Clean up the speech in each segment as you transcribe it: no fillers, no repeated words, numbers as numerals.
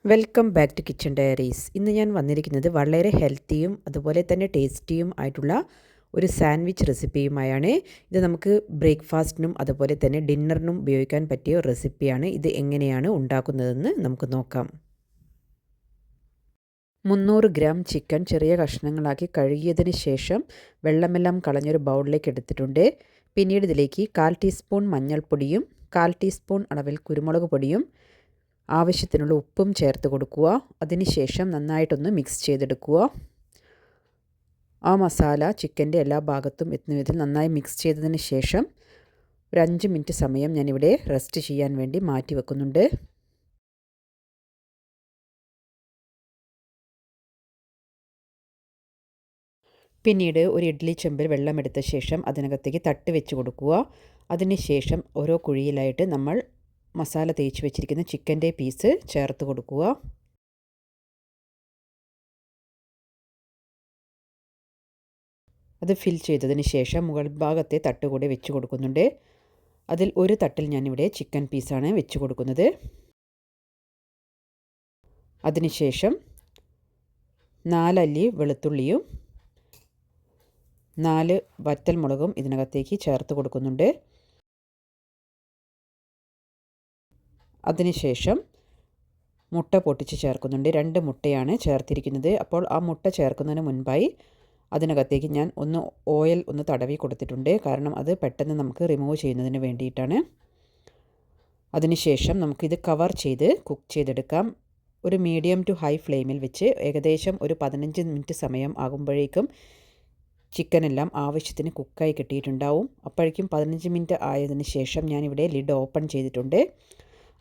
Welcome back to kitchen diaries. ഇന്ന് ഞാൻ വന്നിരിക്കുന്നത് വളരെ ഹെൽത്തിയും അതുപോലെ തന്നെ ടേസ്റ്റിയും ആയിട്ടുള്ള ഒരു സാൻഡ്വിച്ച് റെസിപ്പിയുമായാണ്. ഇത് നമുക്ക് ബ്രേക്ക്ഫാസ്റ്റിനും അതുപോലെ തന്നെ ഡിന്നറിനും ഉപയോഗിക്കാൻ പറ്റിയ ഒരു റെസിപ്പിയാണ്. ഇത് എങ്ങനെയാണ് ഉണ്ടാക്കുന്നതെന്ന് നമുക്ക് നോക്കാം. 300 ഗ്രാം ചിക്കൻ ചെറിയ കഷ്ണങ്ങളാക്കി കഴുകിയതിന് ശേഷം വെള്ളമെല്ലാം കളഞ്ഞൊരു ബൗളിലേക്ക് എടുത്തിട്ടുണ്ട്. പിന്നീട് ഇതിലേക്ക് 1/4 ടീസ്പൂൺ മഞ്ഞൾപ്പൊടിയും 1/4 ടീസ്പൂൺ അളവിൽ കുരുമുളക് പൊടിയും ആവശ്യത്തിനുള്ള ഉപ്പും ചേർത്ത് കൊടുക്കുക. അതിനുശേഷം നന്നായിട്ടൊന്ന് മിക്സ് ചെയ്തെടുക്കുക. ആ മസാല ചിക്കൻ്റെ എല്ലാ ഭാഗത്തും എത്തുന്ന വിധത്തിൽ നന്നായി മിക്സ് ചെയ്തതിന് ശേഷം ഒരു 5 മിനിറ്റ് സമയം ഞാനിവിടെ റെസ്റ്റ് ചെയ്യാൻ വേണ്ടി മാറ്റി വെക്കുന്നുണ്ട്. പിന്നീട് ഒരു ഇഡ്ഡലി ചെമ്പിൽ വെള്ളമെടുത്ത ശേഷം അതിനകത്തേക്ക് തട്ട് വെച്ച് കൊടുക്കുക. അതിനുശേഷം ഓരോ കുഴിയിലായിട്ട് നമ്മൾ മസാല തേച്ച് വെച്ചിരിക്കുന്ന ചിക്കൻ്റെ പീസ് ചേർത്ത് കൊടുക്കുക. അത് ഫിൽ ചെയ്തതിന് ശേഷം മുകൾ ഭാഗത്തെ തട്ട് കൂടി വെച്ച് കൊടുക്കുന്നുണ്ട്. അതിൽ ഒരു തട്ടിൽ ഞാനിവിടെ ചിക്കൻ പീസാണ് വെച്ച് കൊടുക്കുന്നത്. അതിനുശേഷം 4 അല്ലി വെളുത്തുള്ളിയും 4 വറ്റൽമുളകും ഇതിനകത്തേക്ക് ചേർത്ത് കൊടുക്കുന്നുണ്ട്. അതിനുശേഷം മുട്ട പൊട്ടിച്ച് ചേർക്കുന്നുണ്ട്. 2 മുട്ടയാണ് ചേർത്തിരിക്കുന്നത്. അപ്പോൾ ആ മുട്ട ചേർക്കുന്നതിന് മുൻപായി അതിനകത്തേക്ക് ഞാൻ ഓയിൽ തടവി കൊടുത്തിട്ടുണ്ട്. കാരണം അത് പെട്ടെന്ന് നമുക്ക് റിമൂവ് ചെയ്യുന്നതിന് വേണ്ടിയിട്ടാണ്. അതിനുശേഷം നമുക്കിത് കവർ ചെയ്ത് കുക്ക് ചെയ്തെടുക്കാം. ഒരു മീഡിയം ടു ഹൈ ഫ്ലെയിമിൽ വെച്ച് ഏകദേശം ഒരു 15 മിനിറ്റ് സമയം ആകുമ്പോഴേക്കും ചിക്കനെല്ലാം ആവശ്യത്തിന് കുക്കായി കിട്ടിയിട്ടുണ്ടാവും. അപ്പോഴേക്കും 15 മിനിറ്റ് ആയതിനു ശേഷം ഞാനിവിടെ ലിഡ് ഓപ്പൺ ചെയ്തിട്ടുണ്ട്.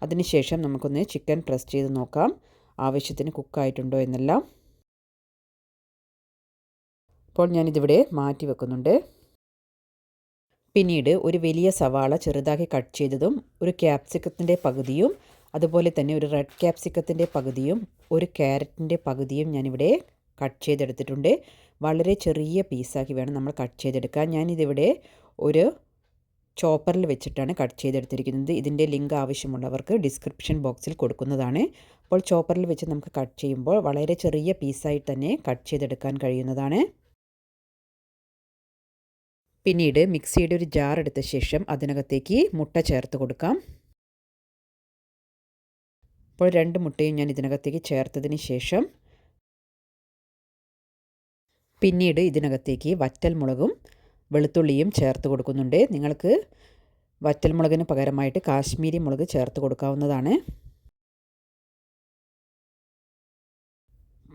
അതിനുശേഷം നമുക്കൊന്ന് ചിക്കൻ പ്രസ് ചെയ്ത് നോക്കാം ആവശ്യത്തിന് കുക്കായിട്ടുണ്ടോ എന്നെല്ലാം. അപ്പോൾ ഞാനിതിവിടെ മാറ്റി വെക്കുന്നുണ്ട്. പിന്നീട് ഒരു വലിയ സവാള ചെറുതാക്കി കട്ട് ചെയ്തതും ഒരു ക്യാപ്സിക്കത്തിൻ്റെ പകുതിയും അതുപോലെ തന്നെ ഒരു റെഡ് ക്യാപ്സിക്കത്തിൻ്റെ പകുതിയും ഒരു ക്യാരറ്റിൻ്റെ പകുതിയും ഞാനിവിടെ കട്ട് ചെയ്തെടുത്തിട്ടുണ്ട്. വളരെ ചെറിയ പീസാക്കി വേണം നമ്മൾ കട്ട് ചെയ്തെടുക്കാൻ. ഞാനിതിവിടെ ഒരു ചോപ്പറിൽ വെച്ചിട്ടാണ് കട്ട് ചെയ്തെടുത്തിരിക്കുന്നത്. ഇതിൻ്റെ ലിങ്ക് ആവശ്യമുള്ളവർക്ക് ഡിസ്ക്രിപ്ഷൻ ബോക്സിൽ കൊടുക്കുന്നതാണ്. അപ്പോൾ ചോപ്പറിൽ വെച്ച് നമുക്ക് കട്ട് ചെയ്യുമ്പോൾ വളരെ ചെറിയ പീസായി തന്നെ കട്ട് ചെയ്തെടുക്കാൻ കഴിയുന്നതാണ്. പിന്നീട് മിക്സിയുടെ ഒരു ജാർ എടുത്ത ശേഷം അതിനകത്തേക്ക് മുട്ട ചേർത്ത് കൊടുക്കാം. അപ്പോൾ 2 മുട്ടയും ഞാൻ ഇതിനകത്തേക്ക് ചേർത്തതിന് ശേഷം പിന്നീട് ഇതിനകത്തേക്ക് വറ്റൽമുളകും വെളുത്തുള്ളിയും ചേർത്ത് കൊടുക്കുന്നുണ്ട്. നിങ്ങൾക്ക് വറ്റൽമുളകിന് പകരമായിട്ട് കാശ്മീരി മുളക് ചേർത്ത് കൊടുക്കാവുന്നതാണ്.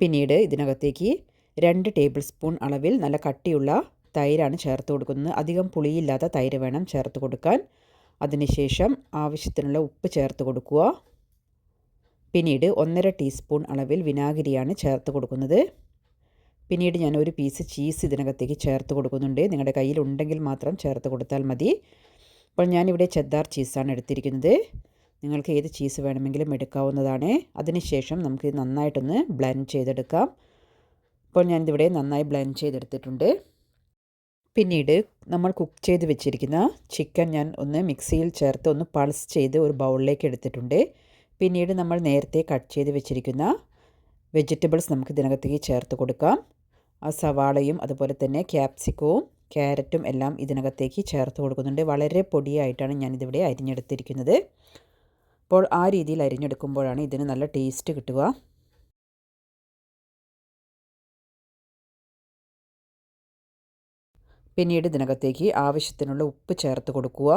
പിന്നീട് ഇതിനകത്തേക്ക് 2 ടേബിൾ സ്പൂൺ അളവിൽ നല്ല കട്ടിയുള്ള തൈരാണ് ചേർത്ത് കൊടുക്കുന്നത്. അധികം പുളിയില്ലാത്ത തൈര് വേണം ചേർത്ത് കൊടുക്കാൻ. അതിനുശേഷം ആവശ്യത്തിനുള്ള ഉപ്പ് ചേർത്ത് കൊടുക്കുക. പിന്നീട് 1.5 ടീസ്പൂൺ അളവിൽ വിനാഗിരിയാണ് ചേർത്ത് കൊടുക്കുന്നത്. പിന്നീട് ഞാൻ ഒരു പീസ് ചീസ് ഇതിനകത്തേക്ക് ചേർത്ത് കൊടുക്കുന്നുണ്ട്. നിങ്ങളുടെ കയ്യിൽ ഉണ്ടെങ്കിൽ മാത്രം ചേർത്ത് കൊടുത്താൽ മതി. അപ്പോൾ ഞാനിവിടെ ചെദ്ദാർ ചീസാണ് എടുത്തിരിക്കുന്നത്. നിങ്ങൾക്ക് ഏത് ചീസ് വേണമെങ്കിലും എടുക്കാവുന്നതാണ്. അതിനുശേഷം നമുക്ക് നന്നായിട്ടൊന്ന് ബ്ലെൻഡ് ചെയ്തെടുക്കാം. അപ്പോൾ ഞാനിതിവിടെ നന്നായി ബ്ലെൻഡ് ചെയ്തെടുത്തിട്ടുണ്ട്. പിന്നീട് നമ്മൾ കുക്ക് ചെയ്ത് വെച്ചിരിക്കുന്ന ചിക്കൻ ഞാൻ മിക്സിയിൽ ചേർത്ത് പൾസ് ചെയ്ത് ഒരു ബൗളിലേക്ക് എടുത്തിട്ടുണ്ട്. പിന്നീട് നമ്മൾ നേരത്തെ കട്ട് ചെയ്ത് വെച്ചിരിക്കുന്ന വെജിറ്റബിൾസ് നമുക്ക് ഇതിനകത്തേക്ക് ചേർത്ത് കൊടുക്കാം. ആ സവാളയും അതുപോലെ തന്നെ ക്യാപ്സിക്കവും ക്യാരറ്റും എല്ലാം ഇതിനകത്തേക്ക് ചേർത്ത് കൊടുക്കുന്നുണ്ട്. വളരെ പൊടിയായിട്ടാണ് ഞാനിതിവിടെ അരിഞ്ഞെടുത്തിരിക്കുന്നത്. അപ്പോൾ ആ രീതിയിൽ അരിഞ്ഞെടുക്കുമ്പോഴാണ് ഇതിന് നല്ല ടേസ്റ്റ് കിട്ടുക. പിന്നീട് ഇതിനകത്തേക്ക് ആവശ്യത്തിനുള്ള ഉപ്പ് ചേർത്ത് കൊടുക്കുക.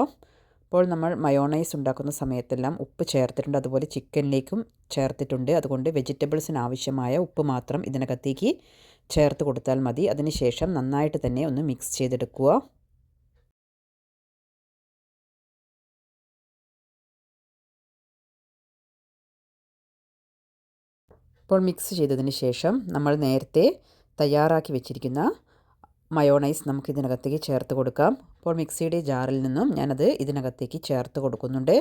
അപ്പോൾ നമ്മൾ മയോണൈസ് ഉണ്ടാക്കുന്ന സമയത്തെല്ലാം ഉപ്പ് ചേർത്തിട്ടുണ്ട്. അതുപോലെ ചിക്കനിലേക്കും ചേർത്തിട്ടുണ്ട്. അതുകൊണ്ട് വെജിറ്റബിൾസിന് ആവശ്യമായ ഉപ്പ് മാത്രം ഇതിനകത്തേക്ക് ചേർത്ത് കൊടുത്താൽ മതി. അതിനുശേഷം നന്നായിട്ട് തന്നെ മിക്സ് ചെയ്തെടുക്കുക. അപ്പോൾ മിക്സ് ചെയ്തതിന് ശേഷം നമ്മൾ നേരത്തെ തയ്യാറാക്കി വെച്ചിരിക്കുന്ന മയോണൈസ് നമുക്ക് ഇതിനകത്തേക്ക് ചേർത്ത് കൊടുക്കാം. അപ്പോൾ മിക്സിയുടെ ജാറിൽ നിന്നും ഞാനത് ഇതിനകത്തേക്ക് ചേർത്ത് കൊടുക്കുന്നുണ്ട്.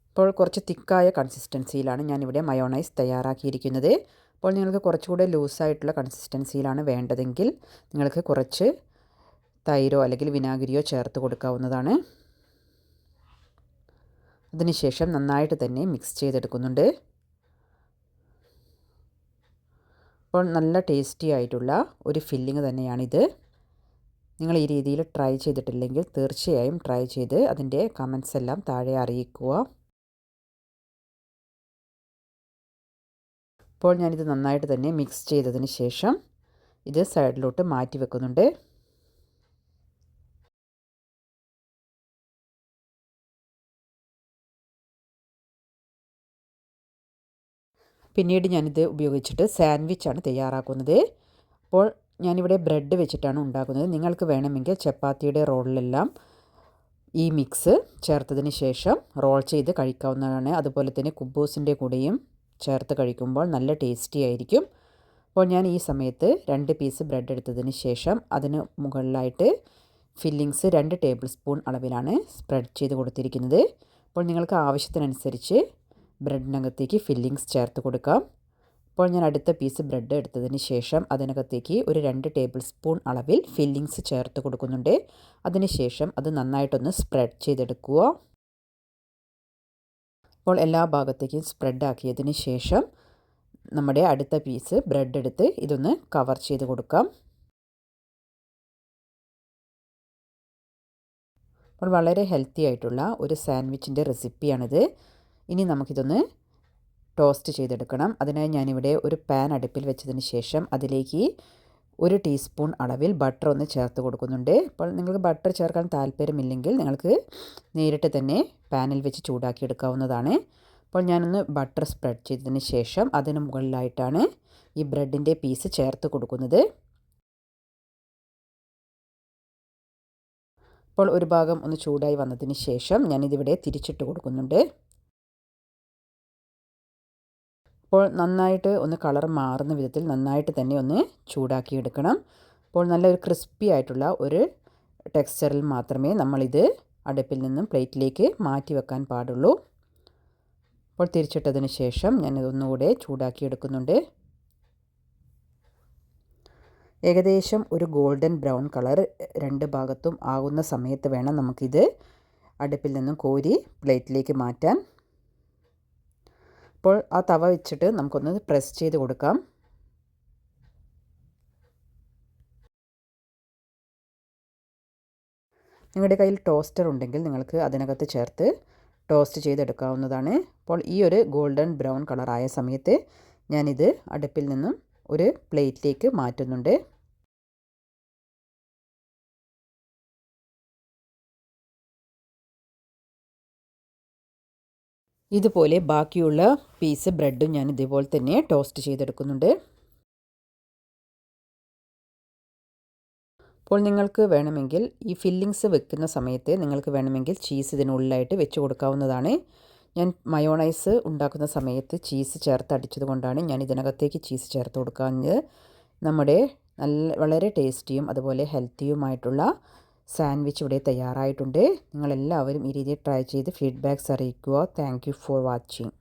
അപ്പോൾ കുറച്ച് തിക്കായ കൺസിസ്റ്റൻസിയിലാണ് ഞാനിവിടെ മയോണൈസ് തയ്യാറാക്കിയിരിക്കുന്നത്. അപ്പോൾ നിങ്ങൾക്ക് കുറച്ചുകൂടെ ലൂസായിട്ടുള്ള കൺസിസ്റ്റൻസിയിലാണ് വേണ്ടതെങ്കിൽ നിങ്ങൾക്ക് കുറച്ച് തൈരോ അല്ലെങ്കിൽ വിനാഗിരിയോ ചേർത്ത് കൊടുക്കാവുന്നതാണ്. അതിനുശേഷം നന്നായിട്ട് തന്നെ മിക്സ് ചെയ്തെടുക്കുന്നുണ്ട്. അപ്പോൾ നല്ല ടേസ്റ്റി ആയിട്ടുള്ള ഒരു ഫില്ലിങ് തന്നെയാണിത്. നിങ്ങൾ ഈ രീതിയിൽ ട്രൈ ചെയ്തിട്ടില്ലെങ്കിൽ തീർച്ചയായും ട്രൈ ചെയ്ത് അതിൻ്റെ കമൻസ് എല്ലാം താഴെ അറിയിക്കുക. അപ്പോൾ ഞാനിത് നന്നായിട്ട് തന്നെ മിക്സ് ചെയ്തതിന് ശേഷം ഇത് സൈഡിലോട്ട് മാറ്റി വെക്കുന്നുണ്ട്. പിന്നീട് ഞാനിത് ഉപയോഗിച്ചിട്ട് സാൻഡ്വിച്ചാണ് തയ്യാറാക്കുന്നത്. അപ്പോൾ ഞാനിവിടെ ബ്രെഡ് വെച്ചിട്ടാണ് ഉണ്ടാക്കുന്നത്. നിങ്ങൾക്ക് വേണമെങ്കിൽ ചപ്പാത്തിയുടെ റോളിലെല്ലാം ഈ മിക്സ് ചേർത്തതിന് ശേഷം റോൾ ചെയ്ത് കഴിക്കാവുന്നതാണ്. അതുപോലെ തന്നെ കുബൂസിൻ്റെ കൂടെയും ചേർത്ത് കഴിക്കുമ്പോൾ നല്ല ടേസ്റ്റി ആയിരിക്കും. അപ്പോൾ ഞാൻ ഈ സമയത്ത് 2 പീസ് ബ്രെഡ് എടുത്തതിന് ശേഷം അതിന് മുകളിലായിട്ട് ഫില്ലിങ്സ് 2 ടേബിൾ സ്പൂൺ അളവിലാണ് സ്പ്രെഡ് ചെയ്ത് കൊടുത്തിരിക്കുന്നത്. അപ്പോൾ നിങ്ങൾക്ക് ആവശ്യത്തിനനുസരിച്ച് ബ്രെഡിനകത്തേക്ക് ഫില്ലിങ്സ് ചേർത്ത് കൊടുക്കാം. അപ്പോൾ ഞാൻ അടുത്ത പീസ് ബ്രെഡ് എടുത്തതിന് ശേഷം അതിനകത്തേക്ക് ഒരു 2 ടേബിൾ സ്പൂൺ അളവിൽ ഫില്ലിങ്സ് ചേർത്ത് കൊടുക്കുന്നുണ്ട്. അതിനുശേഷം അത് നന്നായിട്ടൊന്ന് സ്പ്രെഡ് ചെയ്തെടുക്കുക. അപ്പോൾ എല്ലാ ഭാഗത്തേക്കും സ്പ്രെഡ് ആക്കിയതിന് ശേഷം നമ്മുടെ അടുത്ത പീസ് ബ്രെഡ് എടുത്ത് ഇതൊന്ന് കവർ ചെയ്ത് കൊടുക്കാം. അപ്പോൾ വളരെ ഹെൽത്തി ആയിട്ടുള്ള ഒരു സാൻഡ്വിച്ചിൻ്റെ റെസിപ്പിയാണിത്. ഇനി നമുക്കിതൊന്ന് ടോസ്റ്റ് ചെയ്തെടുക്കണം. അതിനായി ഞാനിവിടെ ഒരു പാൻ അടുപ്പിൽ വെച്ചതിന് ശേഷം അതിലേക്ക് 1 ടീസ്പൂൺ അളവിൽ ബട്ടർ ഒന്ന് ചേർത്ത് കൊടുക്കുന്നുണ്ട്. അപ്പോൾ നിങ്ങൾക്ക് ബട്ടർ ചേർക്കാൻ താല്പര്യമില്ലെങ്കിൽ നിങ്ങൾക്ക് നേരിട്ട് തന്നെ പാനിൽ വെച്ച് ചൂടാക്കി എടുക്കാവുന്നതാണ്. അപ്പോൾ ഞാനൊന്ന് ബട്ടർ സ്പ്രെഡ് ചെയ്തതിന് ശേഷം അതിന് മുകളിലായിട്ടാണ് ഈ ബ്രെഡിൻ്റെ പീസ് ചേർത്ത് കൊടുക്കുന്നത്. അപ്പോൾ ഒരു ഭാഗം ഒന്ന് ചൂടായി വന്നതിന് ശേഷം ഞാനിതിവിടെ തിരിച്ചിട്ട് കൊടുക്കുന്നുണ്ട്. അപ്പോൾ നന്നായിട്ട് ഒന്ന് കളർ മാറുന്ന വിധത്തിൽ നന്നായിട്ട് തന്നെ ഒന്ന് ചൂടാക്കിയെടുക്കണം. അപ്പോൾ നല്ലൊരു ക്രിസ്പി ആയിട്ടുള്ള ഒരു ടെക്സ്ചറിൽ മാത്രമേ നമ്മളിത് അടുപ്പിൽ നിന്നും പ്ലേറ്റിലേക്ക് മാറ്റി വെക്കാൻ പാടുള്ളൂ. അപ്പോൾ തിരിച്ചിട്ടതിന് ശേഷം ഞാനിതൊന്നുകൂടെ ചൂടാക്കിയെടുക്കുന്നുണ്ട്. ഏകദേശം ഒരു ഗോൾഡൻ ബ്രൗൺ കളർ 2 ഭാഗത്തും ആകുന്ന സമയത്ത് വേണം നമുക്കിത് അടുപ്പിൽ നിന്നും കോരി പ്ലേറ്റിലേക്ക് മാറ്റാൻ. അപ്പോൾ ആ തവ വെച്ചിട്ട് നമുക്കൊന്ന് പ്രസ് ചെയ്ത് കൊടുക്കാം. നിങ്ങളുടെ കയ്യിൽ ടോസ്റ്റർ ഉണ്ടെങ്കിൽ നിങ്ങൾക്ക് അതിനകത്ത് ചേർത്ത് ടോസ്റ്റ് ചെയ്തെടുക്കാവുന്നതാണ്. അപ്പോൾ ഈ ഒരു ഗോൾഡൻ ബ്രൗൺ കളറായ സമയത്ത് ഞാനിത് അടുപ്പിൽ നിന്നും ഒരു പ്ലേറ്റിലേക്ക് മാറ്റുന്നുണ്ട്. ഇതുപോലെ ബാക്കിയുള്ള പീസ് ബ്രെഡും ഞാൻ ഇതേപോലെ തന്നെ ടോസ്റ്റ് ചെയ്തെടുക്കുന്നുണ്ട്. അപ്പോൾ നിങ്ങൾക്ക് വേണമെങ്കിൽ ഈ ഫില്ലിങ്സ് വെക്കുന്ന സമയത്ത് നിങ്ങൾക്ക് വേണമെങ്കിൽ ചീസ് ഇതിനുള്ളിലായിട്ട് വെച്ച് കൊടുക്കാവുന്നതാണ്. ഞാൻ മയോണൈസ് ഉണ്ടാക്കുന്ന സമയത്ത് ചീസ് ചേർത്ത് അടിച്ചത് കൊണ്ടാണ് ഞാൻ ഇതിനകത്തേക്ക് ചീസ് ചേർത്ത് കൊടുക്കുന്നത്. നമ്മുടെ വളരെ ടേസ്റ്റിയും അതുപോലെ ഹെൽത്തിയുമായിട്ടുള്ള സാൻഡ്വിച്ച് ഇവിടെ തയ്യാറായിട്ടുണ്ട്. നിങ്ങളെല്ലാവരും ഈ രീതിയിൽ ട്രൈ ചെയ്ത് ഫീഡ്ബാക്ക്സ് അറിയിക്കുക. Thank you for watching.